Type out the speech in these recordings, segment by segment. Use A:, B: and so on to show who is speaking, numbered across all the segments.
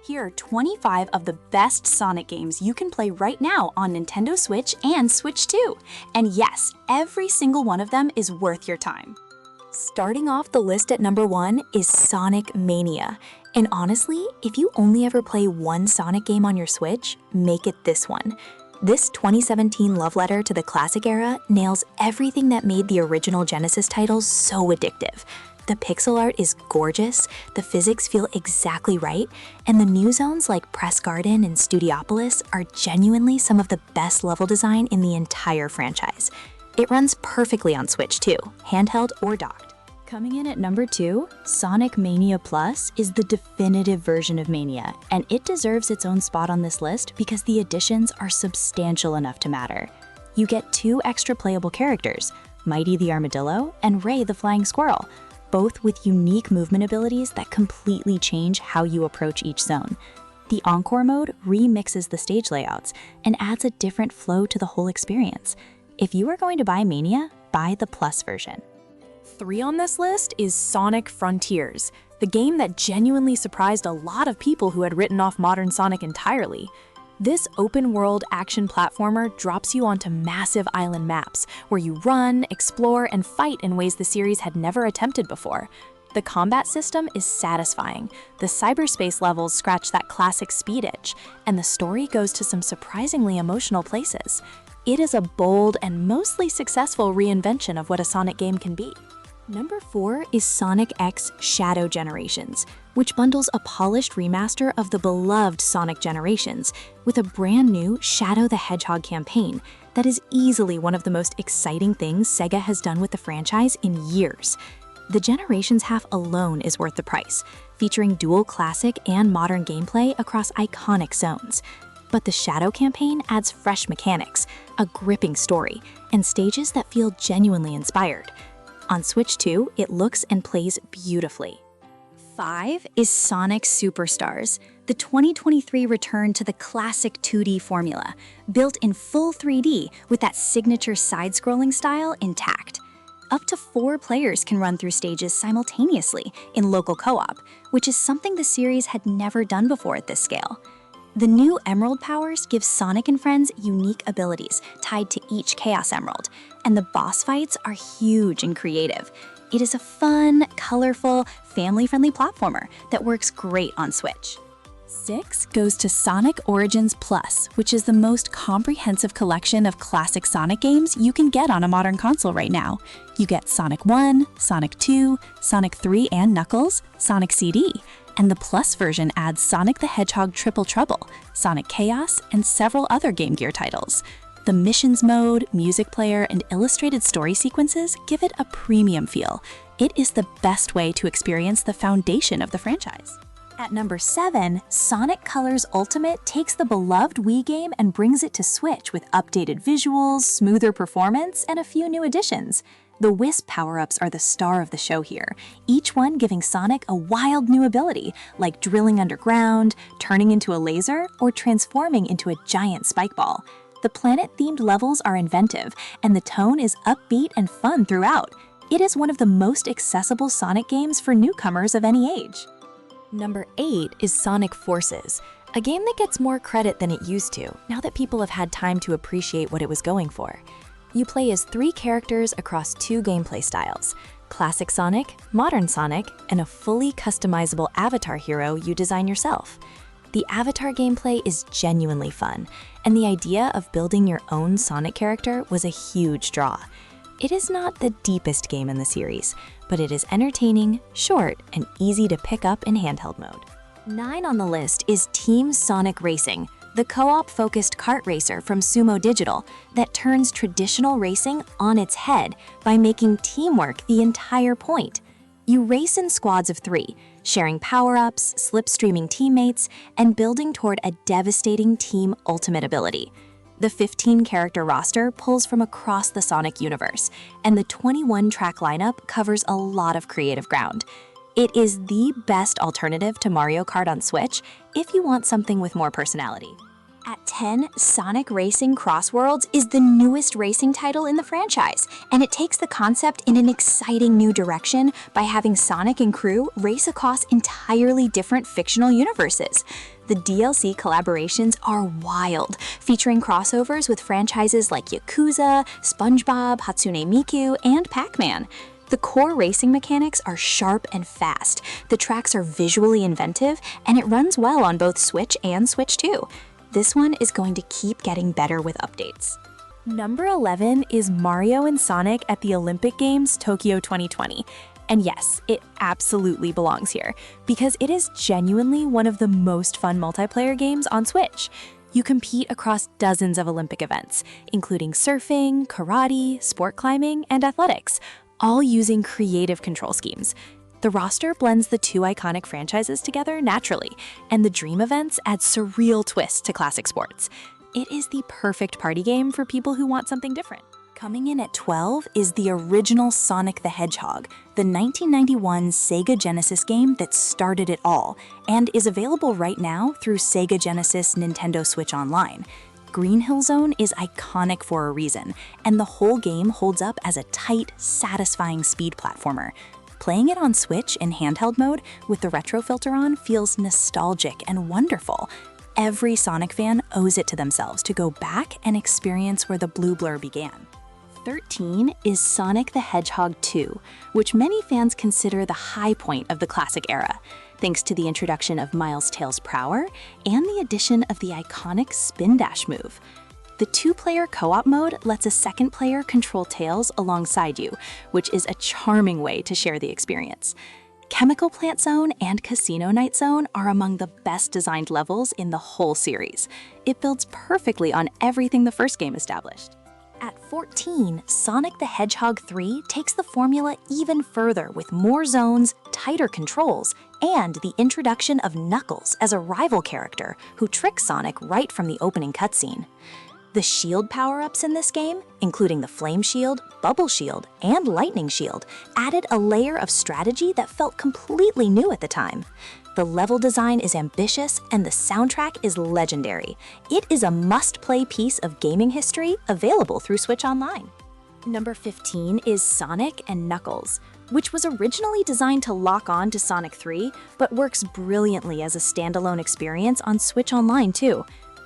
A: Here are 25 of the best Sonic games you can play right now on Nintendo Switch and Switch 2. And yes, every single one of them is worth your time. Starting off the list at number 1 is Sonic Mania. And honestly, if you only ever play one Sonic game on your Switch, make it this one. This 2017 love letter to the classic era nails everything that made the original Genesis titles so addictive. The pixel art is gorgeous, the physics feel exactly right, and the new zones like Press Garden and Studiopolis are genuinely some of the best level design in the entire franchise. It runs perfectly on Switch too, handheld or docked. Coming in at number 2, Sonic Mania Plus is the definitive version of Mania, and it deserves its own spot on this list because the additions are substantial enough to matter. You get 2 extra playable characters, Mighty the Armadillo and Ray the Flying Squirrel, both with unique movement abilities that completely change how you approach each zone. The Encore mode remixes the stage layouts and adds a different flow to the whole experience. If you are going to buy Mania, buy the Plus version. 3 on this list is Sonic Frontiers, the game that genuinely surprised a lot of people who had written off modern Sonic entirely. This open-world action platformer drops you onto massive island maps, where you run, explore, and fight in ways the series had never attempted before. The combat system is satisfying, the cyberspace levels scratch that classic speed itch, and the story goes to some surprisingly emotional places. It is a bold and mostly successful reinvention of what a Sonic game can be. Number 4 is Sonic X Shadow Generations, which bundles a polished remaster of the beloved Sonic Generations with a brand new Shadow the Hedgehog campaign that is easily one of the most exciting things Sega has done with the franchise in years. The Generations half alone is worth the price, featuring dual classic and modern gameplay across iconic zones. But the Shadow campaign adds fresh mechanics, a gripping story, and stages that feel genuinely inspired. On Switch 2, it looks and plays beautifully. 5 is Sonic Superstars, the 2023 return to the classic 2D formula, built in full 3D with that signature side-scrolling style intact. Up to 4 players can run through stages simultaneously in local co-op, which is something the series had never done before at this scale. The new Emerald powers give Sonic and friends unique abilities tied to each Chaos Emerald, and the boss fights are huge and creative. It is a fun, colorful, family-friendly platformer that works great on Switch. 6 goes to Sonic Origins Plus, which is the most comprehensive collection of classic Sonic games you can get on a modern console right now. You get Sonic 1, Sonic 2, Sonic 3 and Knuckles, Sonic CD, and the Plus version adds Sonic the Hedgehog Triple Trouble, Sonic Chaos, and several other Game Gear titles. The missions mode, music player, and illustrated story sequences give it a premium feel. It is the best way to experience the foundation of the franchise. At number 7, Sonic Colors Ultimate takes the beloved Wii game and brings it to Switch with updated visuals, smoother performance, and a few new additions. The Wisp power-ups are the star of the show here, each one giving Sonic a wild new ability, like drilling underground, turning into a laser, or transforming into a giant spike ball. The planet-themed levels are inventive, and the tone is upbeat and fun throughout. It is one of the most accessible Sonic games for newcomers of any age. Number 8 is Sonic Forces, a game that gets more credit than it used to, now that people have had time to appreciate what it was going for. You play as 3 characters across 2 gameplay styles, Classic Sonic, Modern Sonic, and a fully customizable avatar hero you design yourself. The avatar gameplay is genuinely fun, and the idea of building your own Sonic character was a huge draw. It is not the deepest game in the series, but it is entertaining, short, and easy to pick up in handheld mode. 9 on the list is Team Sonic Racing, the co-op-focused kart racer from Sumo Digital that turns traditional racing on its head by making teamwork the entire point. You race in squads of 3, sharing power-ups, slipstreaming teammates, and building toward a devastating team ultimate ability. The 15-character roster pulls from across the Sonic universe, and the 21-track lineup covers a lot of creative ground. It is the best alternative to Mario Kart on Switch if you want something with more personality. At 10, Sonic Racing CrossWorlds is the newest racing title in the franchise, and it takes the concept in an exciting new direction by having Sonic and crew race across entirely different fictional universes. The DLC collaborations are wild, featuring crossovers with franchises like Yakuza, SpongeBob, Hatsune Miku, and Pac-Man. The core racing mechanics are sharp and fast, the tracks are visually inventive, and it runs well on both Switch and Switch 2. This one is going to keep getting better with updates. Number 11 is Mario and Sonic at the Olympic Games Tokyo 2020. And yes, it absolutely belongs here, because it is genuinely one of the most fun multiplayer games on Switch. You compete across dozens of Olympic events, including surfing, karate, sport climbing, and athletics, all using creative control schemes. The roster blends the two iconic franchises together naturally, and the dream events add surreal twists to classic sports. It is the perfect party game for people who want something different. Coming in at 12 is the original Sonic the Hedgehog, the 1991 Sega Genesis game that started it all, and is available right now through Sega Genesis Nintendo Switch Online. Green Hill Zone is iconic for a reason, and the whole game holds up as a tight, satisfying speed platformer. Playing it on Switch in handheld mode with the retro filter on feels nostalgic and wonderful. Every Sonic fan owes it to themselves to go back and experience where the blue blur began. 13 is Sonic the Hedgehog 2, which many fans consider the high point of the classic era, thanks to the introduction of Miles' Tails Prower and the addition of the iconic Spin Dash move. The two-player co-op mode lets a second player control Tails alongside you, which is a charming way to share the experience. Chemical Plant Zone and Casino Night Zone are among the best designed levels in the whole series. It builds perfectly on everything the first game established. At 14, Sonic the Hedgehog 3 takes the formula even further with more zones, tighter controls, and the introduction of Knuckles as a rival character who tricks Sonic right from the opening cutscene. The shield power-ups in this game, including the Flame Shield, Bubble Shield, and Lightning Shield, added a layer of strategy that felt completely new at the time. The level design is ambitious and the soundtrack is legendary. It is a must-play piece of gaming history available through Switch Online. Number 15 is Sonic and Knuckles, which was originally designed to lock on to Sonic 3, but works brilliantly as a standalone experience on Switch Online too.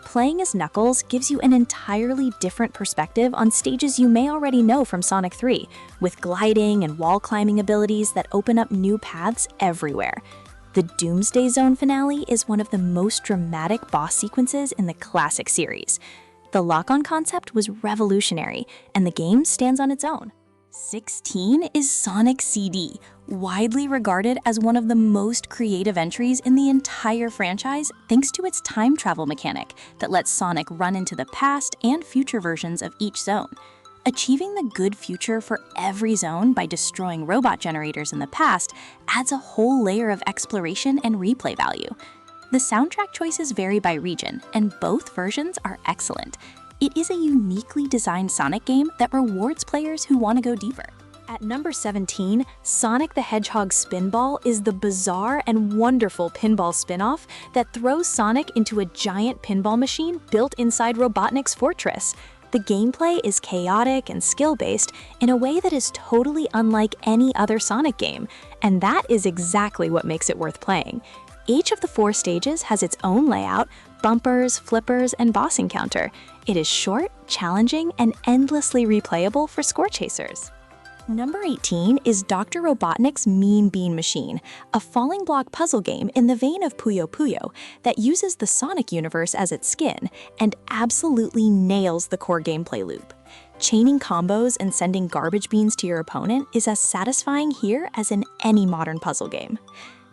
A: Playing as Knuckles gives you an entirely different perspective on stages you may already know from Sonic 3, with gliding and wall climbing abilities that open up new paths everywhere. The Doomsday Zone finale is one of the most dramatic boss sequences in the classic series. The lock-on concept was revolutionary, and the game stands on its own. 16 is Sonic CD, widely regarded as one of the most creative entries in the entire franchise thanks to its time travel mechanic that lets Sonic run into the past and future versions of each zone. Achieving the good future for every zone by destroying robot generators in the past adds a whole layer of exploration and replay value. The soundtrack choices vary by region, and both versions are excellent. It is a uniquely designed Sonic game that rewards players who want to go deeper. At number 17, Sonic the Hedgehog Spinball is the bizarre and wonderful pinball spin-off that throws Sonic into a giant pinball machine built inside Robotnik's fortress. The gameplay is chaotic and skill-based in a way that is totally unlike any other Sonic game, and that is exactly what makes it worth playing. Each of the 4 stages has its own layout, bumpers, flippers, and boss encounter. It is short, challenging, and endlessly replayable for score chasers. Number 18 is Dr. Robotnik's Mean Bean Machine, a falling block puzzle game in the vein of Puyo Puyo that uses the Sonic universe as its skin and absolutely nails the core gameplay loop. Chaining combos and sending garbage beans to your opponent is as satisfying here as in any modern puzzle game.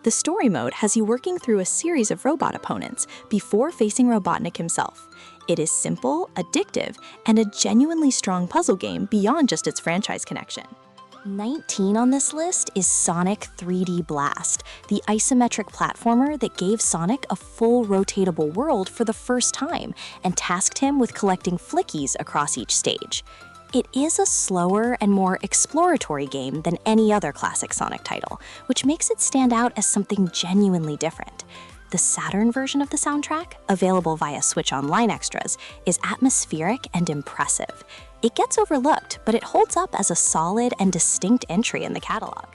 A: The story mode has you working through a series of robot opponents before facing Robotnik himself. It is simple, addictive, and a genuinely strong puzzle game beyond just its franchise connection. 19 on this list is Sonic 3D Blast, the isometric platformer that gave Sonic a full rotatable world for the first time and tasked him with collecting flickies across each stage. It is a slower and more exploratory game than any other classic Sonic title, which makes it stand out as something genuinely different. The Saturn version of the soundtrack, available via Switch Online extras, is atmospheric and impressive. It gets overlooked, but it holds up as a solid and distinct entry in the catalog.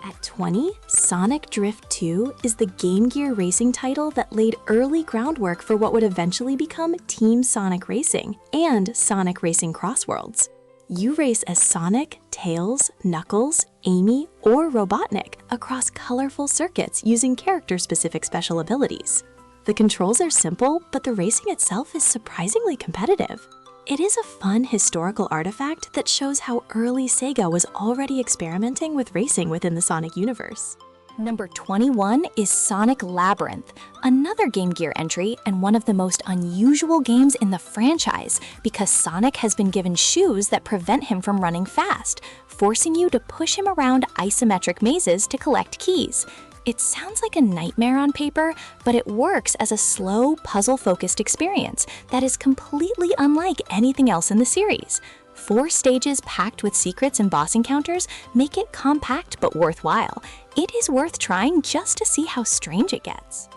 A: At 20, Sonic Drift 2 is the Game Gear racing title that laid early groundwork for what would eventually become Team Sonic Racing and Sonic Racing CrossWorlds. You race as Sonic, Tails, Knuckles, Amy, or Robotnik across colorful circuits using character-specific special abilities. The controls are simple, but the racing itself is surprisingly competitive. It is a fun historical artifact that shows how early Sega was already experimenting with racing within the Sonic universe. Number 21 is Sonic Labyrinth, another Game Gear entry and one of the most unusual games in the franchise because Sonic has been given shoes that prevent him from running fast, forcing you to push him around isometric mazes to collect keys. It sounds like a nightmare on paper, but it works as a slow, puzzle-focused experience that is completely unlike anything else in the series. 4 stages packed with secrets and boss encounters make it compact but worthwhile. It is worth trying just to see how strange it gets.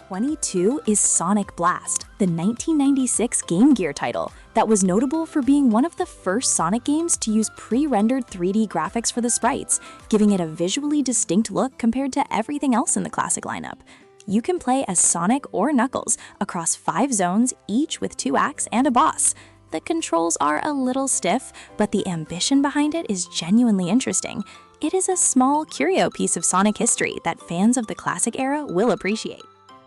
A: 22 is Sonic Blast, the 1996 Game Gear title that was notable for being one of the first Sonic games to use pre-rendered 3D graphics for the sprites, giving it a visually distinct look compared to everything else in the classic lineup. You can play as Sonic or Knuckles across 5 zones, each with 2 acts and a boss. The controls are a little stiff, but the ambition behind it is genuinely interesting. It is a small curio piece of Sonic history that fans of the classic era will appreciate.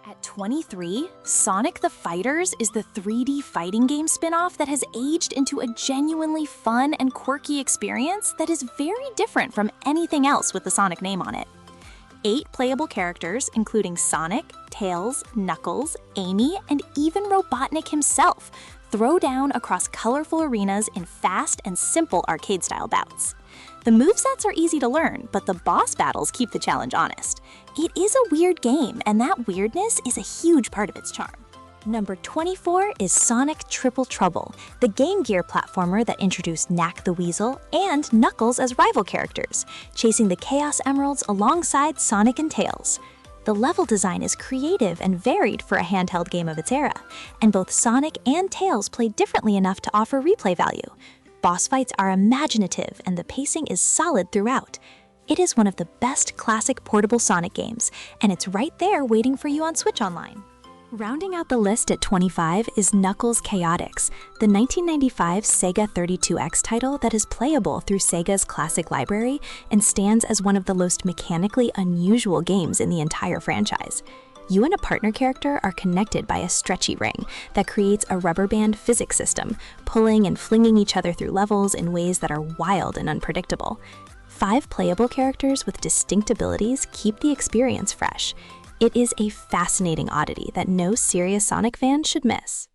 A: At 23, Sonic the Fighters is the 3D fighting game spin-off that has aged into a genuinely fun and quirky experience that is very different from anything else with the Sonic name on it. 8 playable characters, including Sonic, Tails, Knuckles, Amy, and even Robotnik himself, throw down across colorful arenas in fast and simple arcade-style bouts. The movesets are easy to learn, but the boss battles keep the challenge honest. It is a weird game, and that weirdness is a huge part of its charm. Number 24 is Sonic Triple Trouble, the Game Gear platformer that introduced Knack the Weasel and Knuckles as rival characters, chasing the Chaos Emeralds alongside Sonic and Tails. The level design is creative and varied for a handheld game of its era, and both Sonic and Tails play differently enough to offer replay value. Boss fights are imaginative and the pacing is solid throughout. It is one of the best classic portable Sonic games, and it's right there waiting for you on Switch Online. Rounding out the list at 25 is Knuckles Chaotix, the 1995 Sega 32X title that is playable through Sega's classic library and stands as one of the most mechanically unusual games in the entire franchise. You and a partner character are connected by a stretchy ring that creates a rubber band physics system, pulling and flinging each other through levels in ways that are wild and unpredictable. 5 playable characters with distinct abilities keep the experience fresh. It is a fascinating oddity that no serious Sonic fan should miss.